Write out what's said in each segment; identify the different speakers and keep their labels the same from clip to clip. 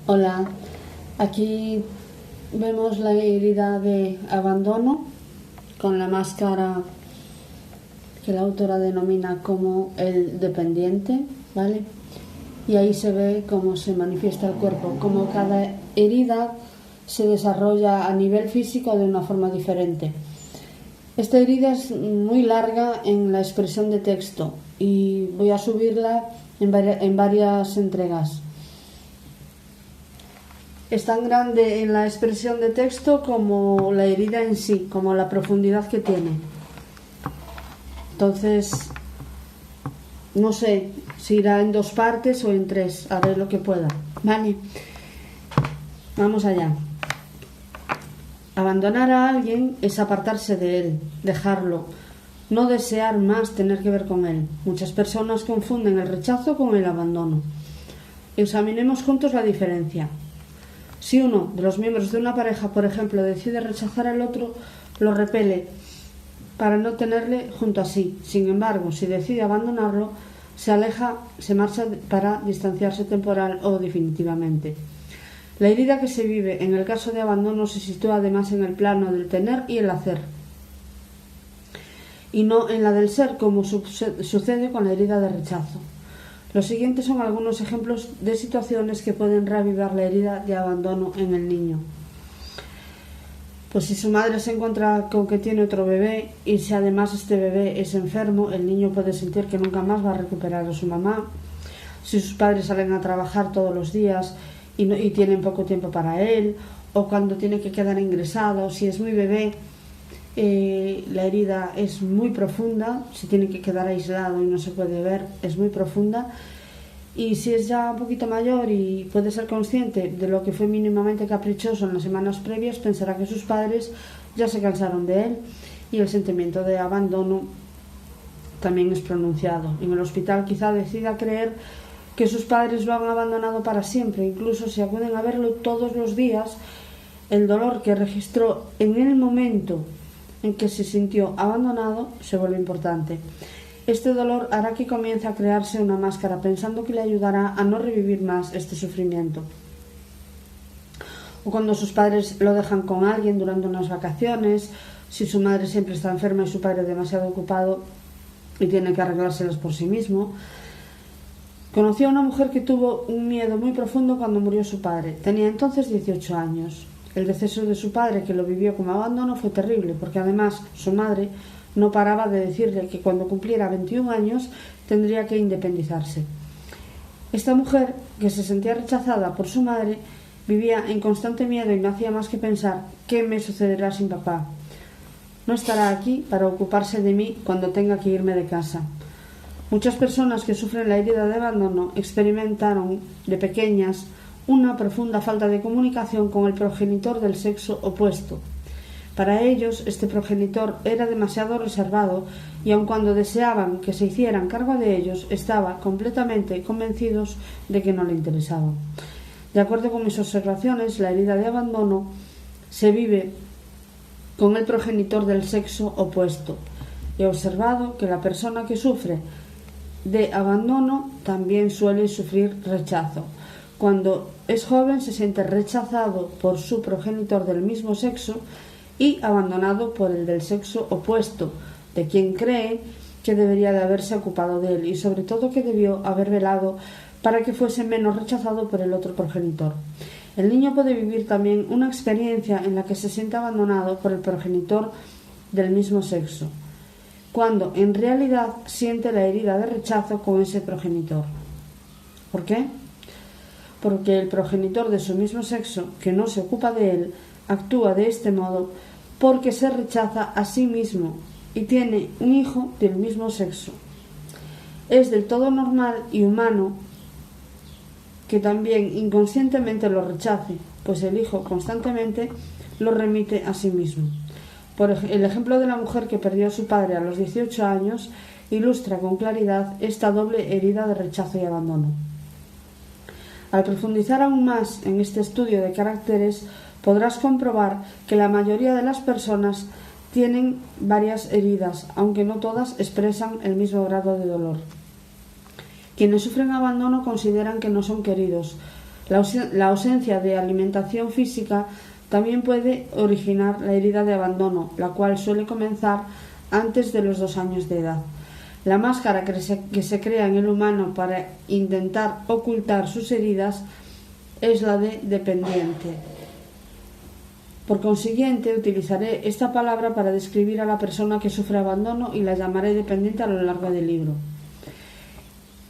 Speaker 1: Hola, aquí vemos la herida de abandono con la máscara que la autora denomina como el dependiente, ¿vale? Y ahí se ve cómo se manifiesta el cuerpo, cómo cada herida se desarrolla a nivel físico de una forma diferente. Esta herida es muy larga en la expresión de texto y voy a subirla en varias entregas. Es tan grande en la expresión de texto como la herida en sí, como la profundidad que tiene. Entonces, no sé si irá en 2 partes o en 3, haré lo que pueda. Vale, vamos allá. Abandonar a alguien es apartarse de él, dejarlo, no desear más tener que ver con él. Muchas personas confunden el rechazo con el abandono. Examinemos juntos la diferencia. Si uno de los miembros de una pareja, por ejemplo, decide rechazar al otro, lo repele para no tenerle junto a sí. Sin embargo, si decide abandonarlo, se aleja, se marcha para distanciarse temporal o definitivamente. La herida que se vive en el caso de abandono se sitúa además en el plano del tener y el hacer, y no en la del ser, como sucede con la herida de rechazo. Los siguientes son algunos ejemplos de situaciones que pueden reavivar la herida de abandono en el niño. Pues si su madre se encuentra con que tiene otro bebé y si además este bebé es enfermo, el niño puede sentir que nunca más va a recuperar a su mamá. Si sus padres salen a trabajar todos los días y tienen poco tiempo para él, o cuando tiene que quedar ingresado, si es muy bebé, la herida es muy profunda. Si tiene que quedar aislado y no se puede ver, es muy profunda. Y si es ya un poquito mayor y puede ser consciente de lo que fue mínimamente caprichoso en las semanas previas, pensará que sus padres ya se cansaron de él y el sentimiento de abandono también es pronunciado. En el hospital quizá decida creer que sus padres lo han abandonado para siempre. Incluso si acuden a verlo todos los días, el dolor que registró en el momento en que se sintió abandonado se vuelve importante. Este dolor hará que comience a crearse una máscara pensando que le ayudará a no revivir más este sufrimiento. O cuando sus padres lo dejan con alguien durante unas vacaciones, si su madre siempre está enferma y su padre demasiado ocupado y tiene que arreglárselas por sí mismo. Conocí a una mujer que tuvo un miedo muy profundo cuando murió su padre. Tenía entonces 18 años. El deceso de su padre, que lo vivió como abandono, fue terrible, porque además su madre no paraba de decirle que cuando cumpliera 21 años tendría que independizarse. Esta mujer, que se sentía rechazada por su madre, vivía en constante miedo y no hacía más que pensar: ¿qué me sucederá sin papá? No estará aquí para ocuparse de mí cuando tenga que irme de casa. Muchas personas que sufren la herida de abandono experimentaron de pequeñas una profunda falta de comunicación con el progenitor del sexo opuesto. Para ellos, este progenitor era demasiado reservado y aun cuando deseaban que se hicieran cargo de ellos, estaban completamente convencidos de que no le interesaban. De acuerdo con mis observaciones, la herida de abandono se vive con el progenitor del sexo opuesto. He observado que la persona que sufre de abandono también suele sufrir rechazo. Cuando es joven se siente rechazado por su progenitor del mismo sexo y abandonado por el del sexo opuesto, de quien cree que debería de haberse ocupado de él y sobre todo que debió haber velado para que fuese menos rechazado por el otro progenitor. El niño puede vivir también una experiencia en la que se siente abandonado por el progenitor del mismo sexo, cuando en realidad siente la herida de rechazo con ese progenitor. ¿Por qué? Porque el progenitor de su mismo sexo, que no se ocupa de él, actúa de este modo porque se rechaza a sí mismo y tiene un hijo del mismo sexo. Es del todo normal y humano que también inconscientemente lo rechace, pues el hijo constantemente lo remite a sí mismo. El ejemplo de la mujer que perdió a su padre a los 18 años ilustra con claridad esta doble herida de rechazo y abandono. Al profundizar aún más en este estudio de caracteres, podrás comprobar que la mayoría de las personas tienen varias heridas, aunque no todas expresan el mismo grado de dolor. Quienes sufren abandono consideran que no son queridos, La ausencia de alimentación física también puede originar la herida de abandono, la cual suele comenzar antes de los 2 años de edad. La máscara que se crea en el humano para intentar ocultar sus heridas es la de dependiente. Por consiguiente, utilizaré esta palabra para describir a la persona que sufre abandono y la llamaré dependiente a lo largo del libro.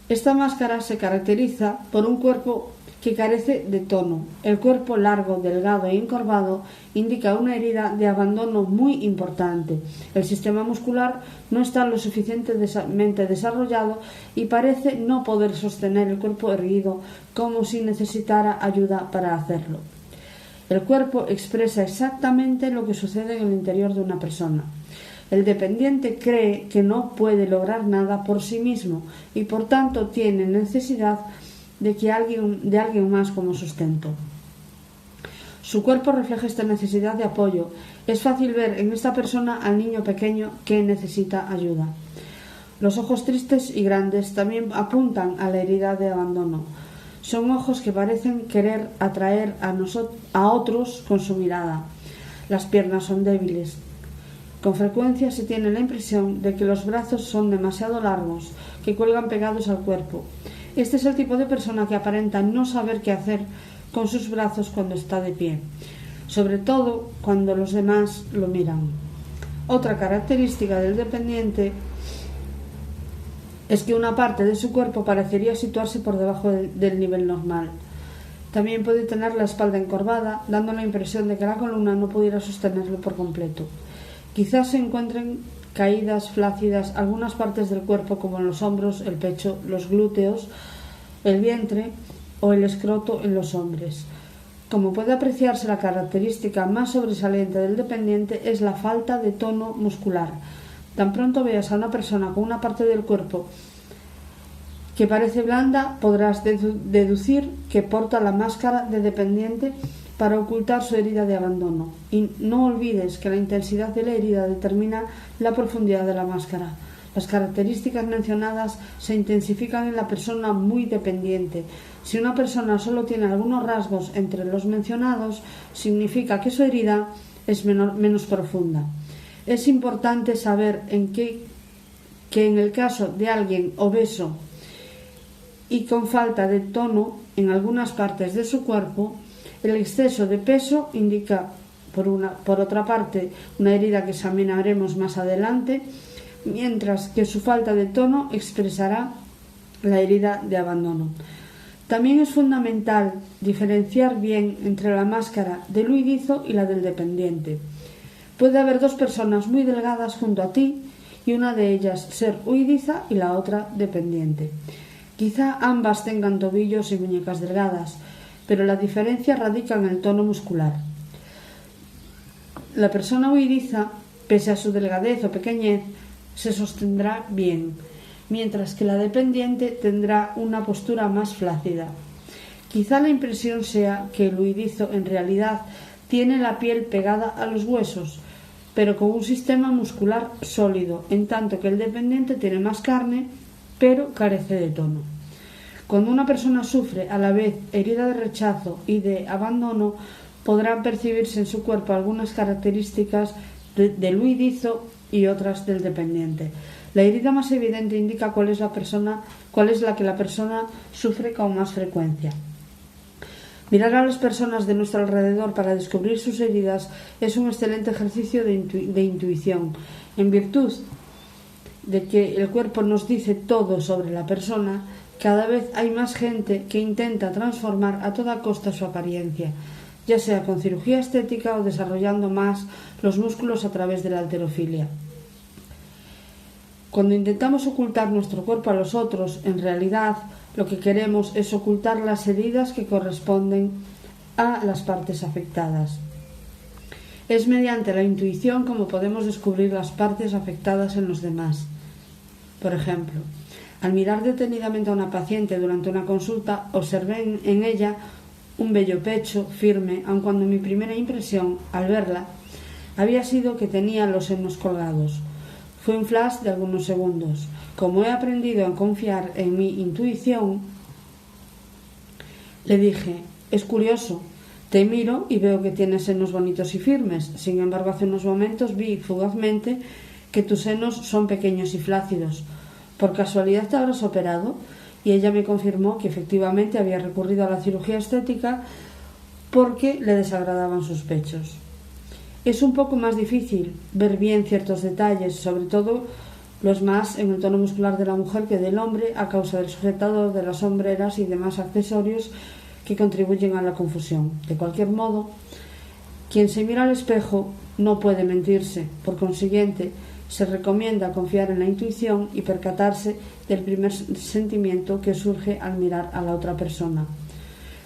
Speaker 1: Esta máscara se caracteriza por un cuerpo que carece de tono. El cuerpo largo, delgado e encorvado indica una herida de abandono muy importante. El sistema muscular no está lo suficientemente desarrollado y parece no poder sostener el cuerpo erguido como si necesitara ayuda para hacerlo. El cuerpo expresa exactamente lo que sucede en el interior de una persona. El dependiente cree que no puede lograr nada por sí mismo y por tanto tiene necesidad de alguien más como sustento. Su cuerpo refleja esta necesidad de apoyo. Es fácil ver en esta persona al niño pequeño que necesita ayuda. Los ojos tristes y grandes también apuntan a la herida de abandono. Son ojos que parecen querer atraer a otros con su mirada. Las piernas son débiles. Con frecuencia se tiene la impresión de que los brazos son demasiado largos, que cuelgan pegados al cuerpo. Este es el tipo de persona que aparenta no saber qué hacer con sus brazos cuando está de pie, sobre todo cuando los demás lo miran. Otra característica del dependiente es que una parte de su cuerpo parecería situarse por debajo del nivel normal. También puede tener la espalda encorvada, dando la impresión de que la columna no pudiera sostenerlo por completo. Quizás se encuentren caídas, flácidas, algunas partes del cuerpo como los hombros, el pecho, los glúteos, el vientre o el escroto en los hombres. Como puede apreciarse, la característica más sobresaliente del dependiente es la falta de tono muscular. Tan pronto veas a una persona con una parte del cuerpo que parece blanda, podrás deducir que porta la máscara de dependiente para ocultar su herida de abandono. Y no olvides que la intensidad de la herida determina la profundidad de la máscara. Las características mencionadas se intensifican en la persona muy dependiente. Si una persona solo tiene algunos rasgos entre los mencionados, significa que su herida es menos profunda. Es importante saber que en el caso de alguien obeso y con falta de tono en algunas partes de su cuerpo, el exceso de peso indica, por otra parte, una herida que examinaremos más adelante, mientras que su falta de tono expresará la herida de abandono. También es fundamental diferenciar bien entre la máscara del huidizo y la del dependiente. Puede haber 2 personas muy delgadas junto a ti y una de ellas ser huidiza y la otra dependiente. Quizá ambas tengan tobillos y muñecas delgadas, pero la diferencia radica en el tono muscular. La persona huidiza, pese a su delgadez o pequeñez, se sostendrá bien, mientras que la dependiente tendrá una postura más flácida. Quizá la impresión sea que el huidizo en realidad tiene la piel pegada a los huesos, pero con un sistema muscular sólido, en tanto que el dependiente tiene más carne, pero carece de tono. Cuando una persona sufre a la vez herida de rechazo y de abandono, podrán percibirse en su cuerpo algunas características del huidizo y otras del dependiente. La herida más evidente indica cuál es la que la persona sufre con más frecuencia. Mirar a las personas de nuestro alrededor para descubrir sus heridas es un excelente ejercicio de intuición. En virtud de que el cuerpo nos dice todo sobre la persona, cada vez hay más gente que intenta transformar a toda costa su apariencia, ya sea con cirugía estética o desarrollando más los músculos a través de la halterofilia. Cuando intentamos ocultar nuestro cuerpo a los otros, en realidad lo que queremos es ocultar las heridas que corresponden a las partes afectadas. Es mediante la intuición como podemos descubrir las partes afectadas en los demás. Por ejemplo, al mirar detenidamente a una paciente durante una consulta, observé en ella un bello pecho firme, aun cuando mi primera impresión, al verla, había sido que tenía los senos colgados. Fue un flash de algunos segundos. Como he aprendido a confiar en mi intuición, le dije: Es curioso, te miro y veo que tienes senos bonitos y firmes. Sin embargo, hace unos momentos vi fugazmente que tus senos son pequeños y flácidos. ¿Por casualidad te habrás operado? Y ella me confirmó que efectivamente había recurrido a la cirugía estética porque le desagradaban sus pechos. Es un poco más difícil ver bien ciertos detalles, sobre todo los más en el tono muscular de la mujer que del hombre, a causa del sujetador, de las sombreras y demás accesorios que contribuyen a la confusión. De cualquier modo, quien se mira al espejo no puede mentirse. Por consiguiente, se recomienda confiar en la intuición y percatarse del primer sentimiento que surge al mirar a la otra persona.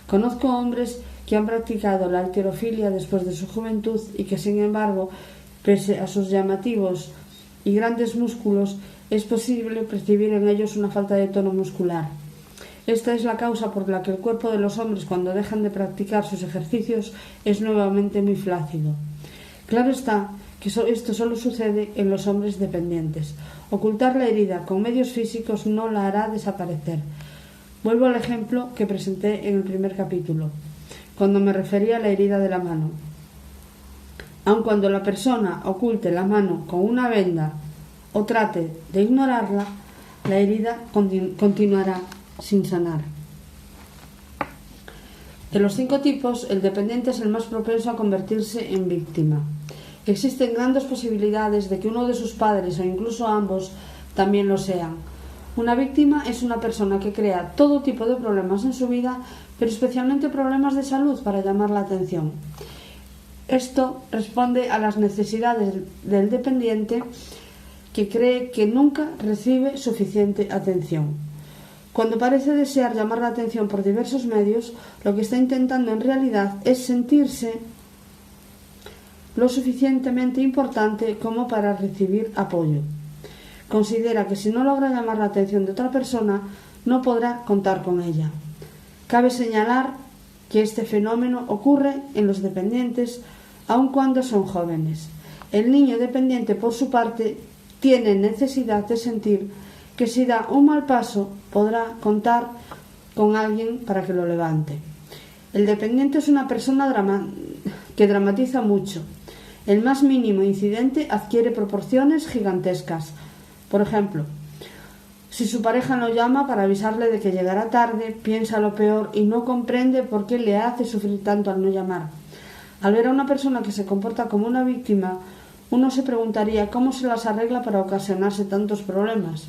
Speaker 1: Conozco hombres que han practicado la halterofilia después de su juventud y que, sin embargo, pese a sus llamativos y grandes músculos, es posible percibir en ellos una falta de tono muscular. Esta es la causa por la que el cuerpo de los hombres, cuando dejan de practicar sus ejercicios, es nuevamente muy flácido. Claro está que esto solo sucede en los hombres dependientes. Ocultar la herida con medios físicos no la hará desaparecer. Vuelvo al ejemplo que presenté en el primer capítulo, cuando me refería a la herida de la mano. Aun cuando la persona oculte la mano con una venda o trate de ignorarla, la herida continuará sin sanar. De los 5 tipos, el dependiente es el más propenso a convertirse en víctima. Existen grandes posibilidades de que uno de sus padres o incluso ambos también lo sean. Una víctima es una persona que crea todo tipo de problemas en su vida, pero especialmente problemas de salud para llamar la atención. Esto responde a las necesidades del dependiente, que cree que nunca recibe suficiente atención. Cuando parece desear llamar la atención por diversos medios, lo que está intentando en realidad es sentirse lo suficientemente importante como para recibir apoyo. Considera que si no logra llamar la atención de otra persona, no podrá contar con ella. Cabe señalar que este fenómeno ocurre en los dependientes aun cuando son jóvenes. El niño dependiente, por su parte, tiene necesidad de sentir que si da un mal paso podrá contar con alguien para que lo levante. El dependiente es una persona que dramatiza mucho. El más mínimo incidente adquiere proporciones gigantescas. Por ejemplo, si su pareja lo llama para avisarle de que llegará tarde, piensa lo peor y no comprende por qué le hace sufrir tanto al no llamar. Al ver a una persona que se comporta como una víctima, uno se preguntaría cómo se las arregla para ocasionarse tantos problemas.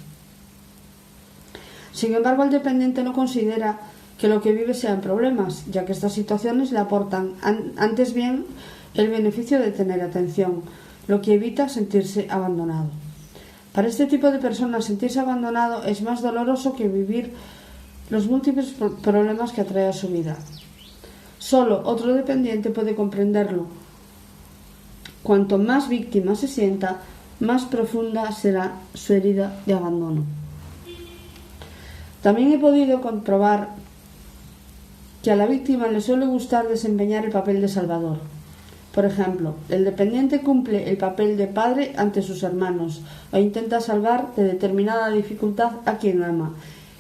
Speaker 1: Sin embargo, el dependiente no considera que lo que vive sean problemas, ya que estas situaciones le aportan antes bien el beneficio de tener atención, lo que evita sentirse abandonado. Para este tipo de personas, sentirse abandonado es más doloroso que vivir los múltiples problemas que atrae a su vida. Solo otro dependiente puede comprenderlo. Cuanto más víctima se sienta, más profunda será su herida de abandono. También he podido comprobar que a la víctima le suele gustar desempeñar el papel de salvador. Por ejemplo, el dependiente cumple el papel de padre ante sus hermanos o intenta salvar de determinada dificultad a quien ama.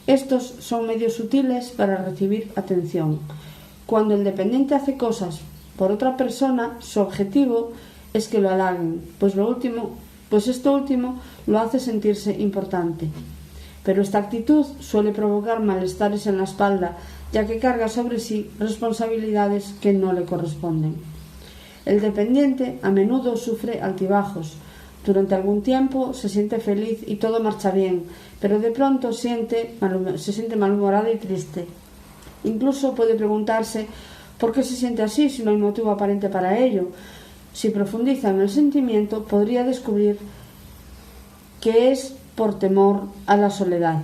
Speaker 1: Estos son medios sutiles para recibir atención. Cuando el dependiente hace cosas por otra persona, su objetivo es que lo halaguen, pues esto último lo hace sentirse importante. Pero esta actitud suele provocar malestares en la espalda, ya que carga sobre sí responsabilidades que no le corresponden. El dependiente a menudo sufre altibajos. Durante algún tiempo se siente feliz y todo marcha bien, pero de pronto se siente malhumorado y triste. Incluso puede preguntarse por qué se siente así si no hay motivo aparente para ello. Si profundiza en el sentimiento, podría descubrir que es por temor a la soledad.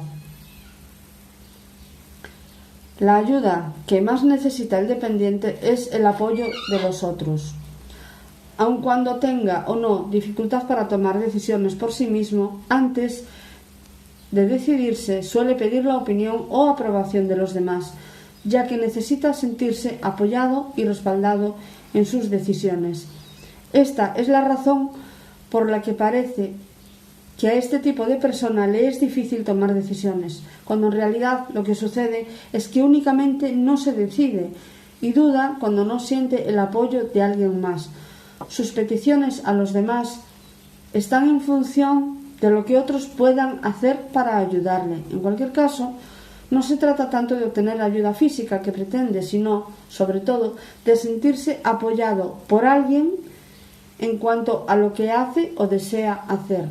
Speaker 1: La ayuda que más necesita el dependiente es el apoyo de los otros. Aun cuando tenga o no dificultad para tomar decisiones por sí mismo, antes de decidirse suele pedir la opinión o aprobación de los demás, ya que necesita sentirse apoyado y respaldado en sus decisiones. Esta es la razón por la que parece que a este tipo de persona le es difícil tomar decisiones, cuando en realidad lo que sucede es que únicamente no se decide, y duda cuando no siente el apoyo de alguien más. Sus peticiones a los demás están en función de lo que otros puedan hacer para ayudarle. En cualquier caso, no se trata tanto de obtener la ayuda física que pretende, sino, sobre todo, de sentirse apoyado por alguien en cuanto a lo que hace o desea hacer.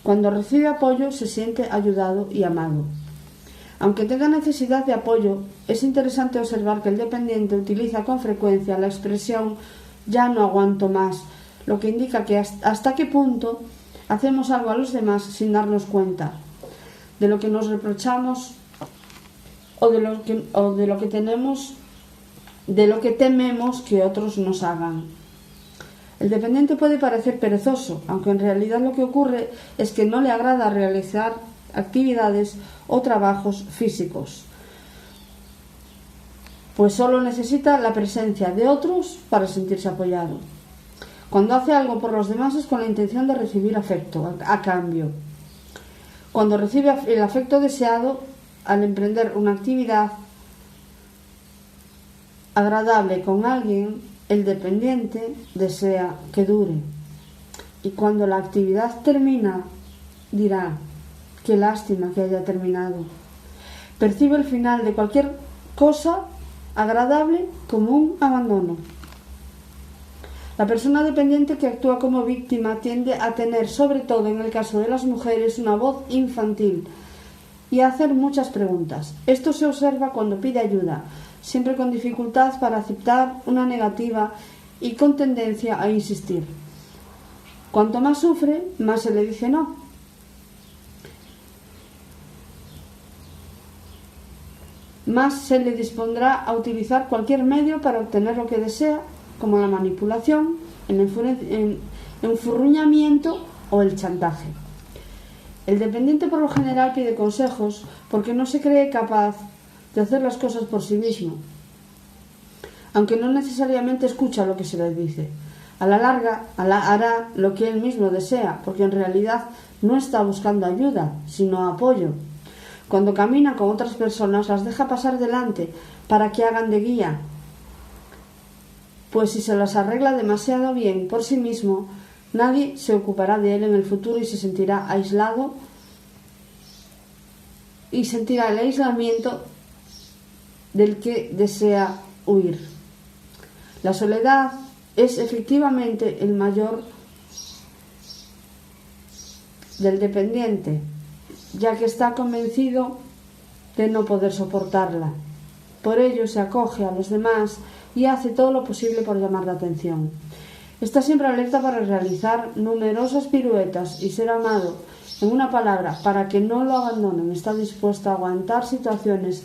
Speaker 1: Cuando recibe apoyo, se siente ayudado y amado. Aunque tenga necesidad de apoyo, es interesante observar que el dependiente utiliza con frecuencia la expresión «ya no aguanto más», lo que indica que hasta qué punto hacemos algo a los demás sin darnos cuenta de lo que nos reprochamos o de lo que tememos que otros nos hagan. El dependiente puede parecer perezoso, aunque en realidad lo que ocurre es que no le agrada realizar actividades o trabajos físicos, pues solo necesita la presencia de otros para sentirse apoyado. Cuando hace algo por los demás es con la intención de recibir afecto a cambio. Cuando recibe el afecto deseado al emprender una actividad agradable con alguien, el dependiente desea que dure. Y cuando la actividad termina, dirá: «Qué lástima que haya terminado». Percibe el final de cualquier cosa agradable como un abandono. La persona dependiente que actúa como víctima tiende a tener, sobre todo en el caso de las mujeres, una voz infantil y a hacer muchas preguntas. Esto se observa cuando pide ayuda, siempre con dificultad para aceptar una negativa y con tendencia a insistir. Cuanto más sufre, más se le dice no. Más se le dispondrá a utilizar cualquier medio para obtener lo que desea, como la manipulación, el enfurruñamiento o el chantaje. El dependiente por lo general pide consejos porque no se cree capaz de hacer las cosas por sí mismo, aunque no necesariamente escucha lo que se le dice. A la larga hará lo que él mismo desea, porque en realidad no está buscando ayuda, sino apoyo. Cuando camina con otras personas, las deja pasar delante para que hagan de guía, pues si se las arregla demasiado bien por sí mismo, nadie se ocupará de él en el futuro y se sentirá aislado y sentirá el aislamiento del que desea huir. La soledad es efectivamente el mayor del dependiente, ya que está convencido de no poder soportarla. Por ello se acoge a los demás y hace todo lo posible por llamar la atención. Está siempre alerta para realizar numerosas piruetas y ser amado. En una palabra, para que no lo abandonen, está dispuesto a aguantar situaciones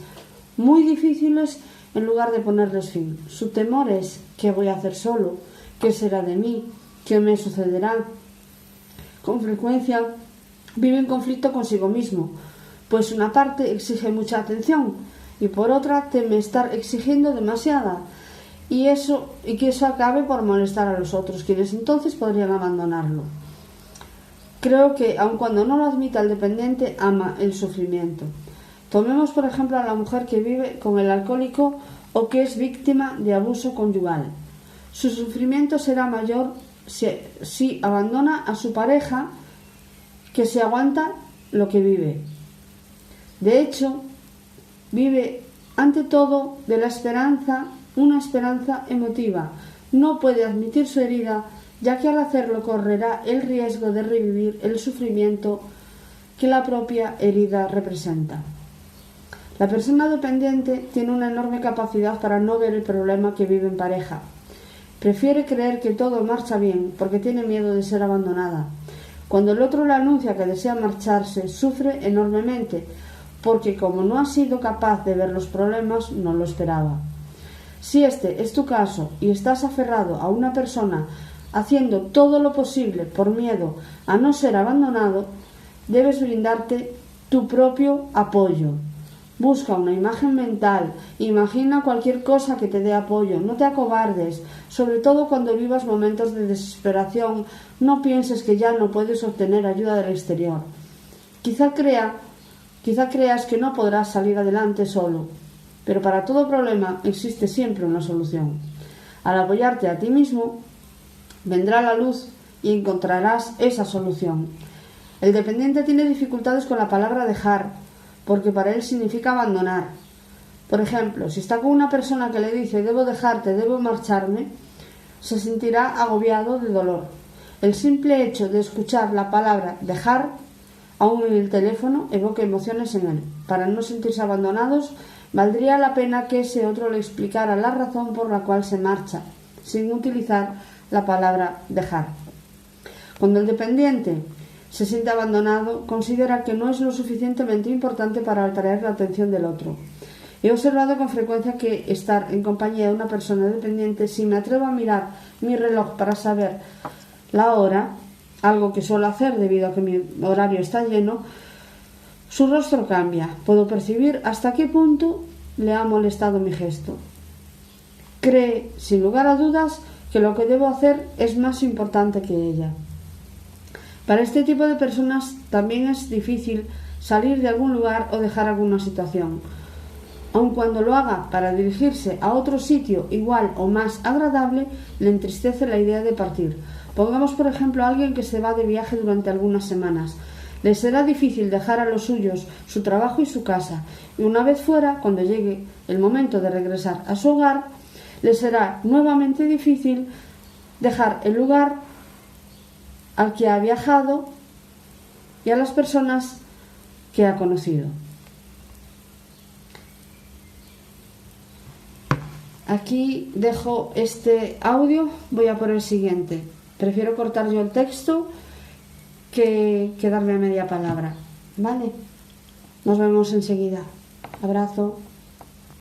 Speaker 1: muy difíciles en lugar de ponerles fin. Su temor es: ¿qué voy a hacer solo? ¿Qué será de mí? ¿Qué me sucederá? Con frecuencia vive en conflicto consigo mismo, pues una parte exige mucha atención y por otra teme estar exigiendo demasiada y que eso acabe por molestar a los otros, quienes entonces podrían abandonarlo. Creo que, aun cuando no lo admita el dependiente, ama el sufrimiento. Tomemos, por ejemplo, a la mujer que vive con el alcohólico o que es víctima de abuso conyugal. Su sufrimiento será mayor si abandona a su pareja que si aguanta lo que vive. De hecho, vive ante todo de la esperanza, una esperanza emotiva. No puede admitir su herida, ya que al hacerlo correrá el riesgo de revivir el sufrimiento que la propia herida representa. La persona dependiente tiene una enorme capacidad para no ver el problema que vive en pareja. Prefiere creer que todo marcha bien porque tiene miedo de ser abandonada. Cuando el otro le anuncia que desea marcharse, sufre enormemente porque, como no ha sido capaz de ver los problemas, no lo esperaba. Si este es tu caso y estás aferrado a una persona haciendo todo lo posible por miedo a no ser abandonado, debes brindarte tu propio apoyo. Busca una imagen mental, imagina cualquier cosa que te dé apoyo, no te acobardes, sobre todo cuando vivas momentos de desesperación, no pienses que ya no puedes obtener ayuda del exterior. Quizá creas que no podrás salir adelante solo. pero para todo problema existe siempre una solución. Al apoyarte a ti mismo, vendrá la luz y encontrarás esa solución. El dependiente tiene dificultades con la palabra dejar, porque para él significa abandonar. Por ejemplo, si está con una persona que le dice debo dejarte, debo marcharme, se sentirá agobiado de dolor. El simple hecho de escuchar la palabra dejar, aún en el teléfono, evoca emociones en él. Para no sentirse abandonados, valdría la pena que ese otro le explicara la razón por la cual se marcha, sin utilizar la palabra dejar. Cuando el dependiente se siente abandonado, considera que no es lo suficientemente importante para atraer la atención del otro. He observado con frecuencia que estar en compañía de una persona dependiente, si me atrevo a mirar mi reloj para saber la hora, algo que suelo hacer debido a que mi horario está lleno, su rostro cambia. Puedo percibir hasta qué punto le ha molestado mi gesto. Cree, sin lugar a dudas, que lo que debo hacer es más importante que ella. Para este tipo de personas también es difícil salir de algún lugar o dejar alguna situación. Aun cuando lo haga para dirigirse a otro sitio igual o más agradable, le entristece la idea de partir. Pongamos, por ejemplo, a alguien que se va de viaje durante algunas semanas. Le será difícil dejar a los suyos, su trabajo y su casa, y una vez fuera, cuando llegue el momento de regresar a su hogar, le será nuevamente difícil dejar el lugar al que ha viajado y a las personas que ha conocido. Aquí dejo este audio, voy a por el siguiente. Prefiero cortar yo el texto que darme a media palabra. ¿Vale? Nos vemos enseguida. Abrazo.